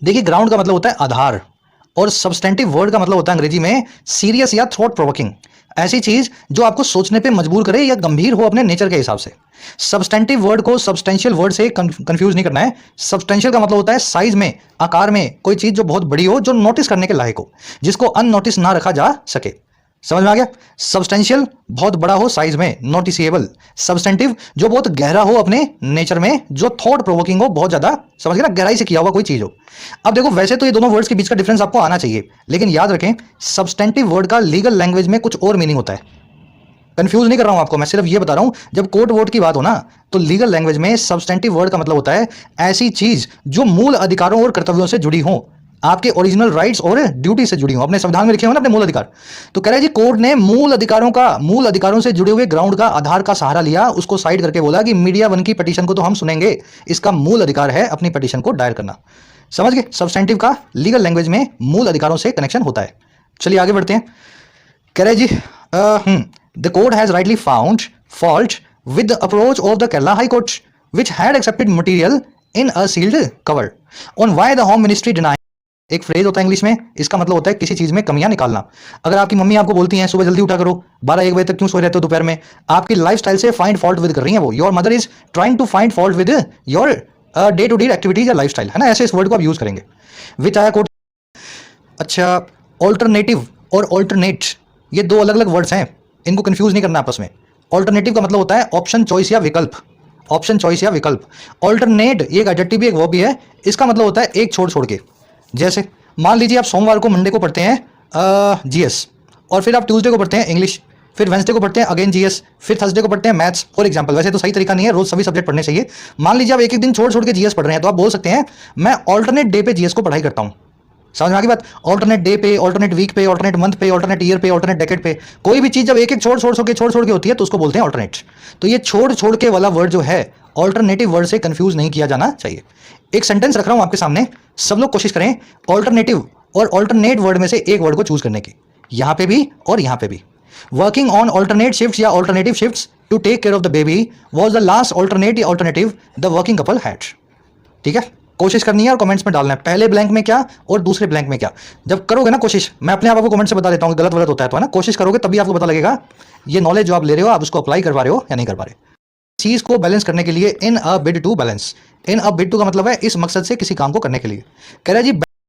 देखिए, ग्राउंड का मतलब होता है आधार, और सब्सटेंटिव वर्ड का मतलब होता है अंग्रेजी में सीरियस या थॉट प्रोवोकिंग। ऐसी चीज जो आपको सोचने पे मजबूर करे या गंभीर हो अपने नेचर के हिसाब से। सब्सटेंटिव वर्ड को सब्सटेंशियल वर्ड से कंफ्यूज नहीं करना है। सब्सटेंशियल का मतलब होता है साइज में, आकार में कोई चीज जो बहुत बड़ी हो, जो नोटिस करने के लायक हो, जिसको अननोटिस ना रखा जा सके। समझ में आ गया? सब्सटेंशियल बहुत बड़ा हो साइज में, नोटिसेबल। सब्सटेंटिव जो बहुत गहरा हो अपने नेचर में, जो थॉट प्रोवोकिंग हो, बहुत ज्यादा, समझ गए ना, गहराई से किया हुआ कोई चीज हो। अब देखो, वैसे तो ये दोनों वर्ड्स के बीच का डिफरेंस आपको आना चाहिए, लेकिन याद रखें सब्सटेंटिव वर्ड का लीगल लैंग्वेज में कुछ और मीनिंग होता है। कंफ्यूज नहीं कर रहा हूं आपको, मैं सिर्फ ये बता रहा हूं, जब कोर्ट वोट की बात हो ना, तो लीगल लैंग्वेज में सब्सटेंटिव वर्ड का मतलब होता है ऐसी चीज जो मूल अधिकारों और कर्तव्यों से जुड़ी हो, आपके ओरिजिनल राइट्स और ड्यूटी से जुड़ी हो, अपने संविधान में लिखे हो ना अपने मूल अधिकार। तो कह रहे जी कोर्ट ने मूल अधिकारों से जुड़े हुए ग्राउंड का आधार का सहारा लिया, उसको साइड करके बोला कि मीडिया वन की पिटीशन को तो हम सुनेंगे, इसका मूल अधिकार है अपनी पिटीशन को दायर करना। समझ गए? सब्सटेंटिव का लीगल लैंग्वेज में मूल अधिकारों से कनेक्शन होता है। चलिए आगे बढ़ते हैं। कह रहे जी the court has rightly found fault with the approach of the Kerala high court which had accepted material in a sealed cover on why the home ministry deny. एक फ्रेज होता है इंग्लिश में, इसका मतलब होता है किसी चीज में कमियां निकालना। अगर आपकी मम्मी आपको बोलती हैं सुबह जल्दी उठा करो, 12-1 बजे तक क्यों सो रहते हो दोपहर में, आपकी लाइफस्टाइल से फाइंड फॉल्ट विद कर रही है वो। Your mother is trying to find fault with your day to day activities या लाइफस्टाइल, है ना, ऐसे इस वर्ड को आप यूज करेंगे। विच आया कोर्ट। अच्छा, ऑल्टरनेटिव और ऑल्टरनेट ये दो अलग अलग वर्ड्स हैं, इनको कंफ्यूज नहीं करना आपस में। ऑल्टरनेटिव का मतलब होता है ऑप्शन, चॉइस या विकल्प। ऑप्शन, चॉइस या विकल्प। ऑल्टरनेट ये एक एडजेक्टिव भी, एक वर्ब भी है। इसका मतलब होता है एक छोड़ छोड़ के। जैसे मान लीजिए आप सोमवार को, मंडे को पढ़ते हैं जीएस, और फिर आप ट्यूसडे को पढ़ते हैं इंग्लिश, फिर वेंसडे को पढ़ते हैं अगेन जीएस, फिर थर्सडे को पढ़ते हैं मैथ्स। फॉर एग्जांपल, वैसे तो सही तरीका नहीं है, रोज सभी सब्जेक्ट पढ़ने चाहिए। मान लीजिए आप एक एक दिन छोड़ छोड़ के जीएस पढ़ रहे हैं, तो आप बोल सकते हैं मैं ऑल्टरनेट डे पे जीएस को पढ़ाई करता हूं। समझ में आ गई बात? ऑल्टरनेट डे पे, ऑल्टरनेट वीक पे, ऑल्टरनेट मंथ पे, ऑल्टरनेट ईयर पे, ऑल्टरनेट डेकेड पे, कोई भी चीज जब एक एक छोड़ छोड़ के होती है तो उसको बोलते हैं ऑल्टरनेट। तो ये छोड़ छोड़ के वाला वर्ड जो है, ऑल्टरनेटिव वर्ड से कंफ्यूज नहीं किया जाना चाहिए। एक सेंटेंस रख रहा हूं आपके सामने, सब लोग कोशिश करें ऑल्टरनेटिव और ऑल्टरनेट वर्ड में से एक वर्ड को चूज करने की, यहां पे भी और यहां पे भी। वर्किंग ऑन ऑल्टरनेट शिफ्ट्स या alternative shifts to take care of the baby was the last alternative the working couple had. ठीक है, कोशिश करनी है और कमेंट्स में डालना है, पहले ब्लैंक में क्या और दूसरे ब्लैंक में क्या। जब करोगे ना कोशिश, मैं अपने आप आपको कमेंट से बता देता हूँ गलत गलत होता है तो, है ना, कोशिश करोगे तभी आपको पता लगेगा ये नॉलेज जो आप ले रहे हो आप उसको अप्लाई कर पा रहे हो या नहीं कर पा रहे। चीज को बैलेंस करने के लिए in a bid to balance. In a bid to का मतलब है इस मकसद से किसी काम को करने के लिए। कह रहा है जी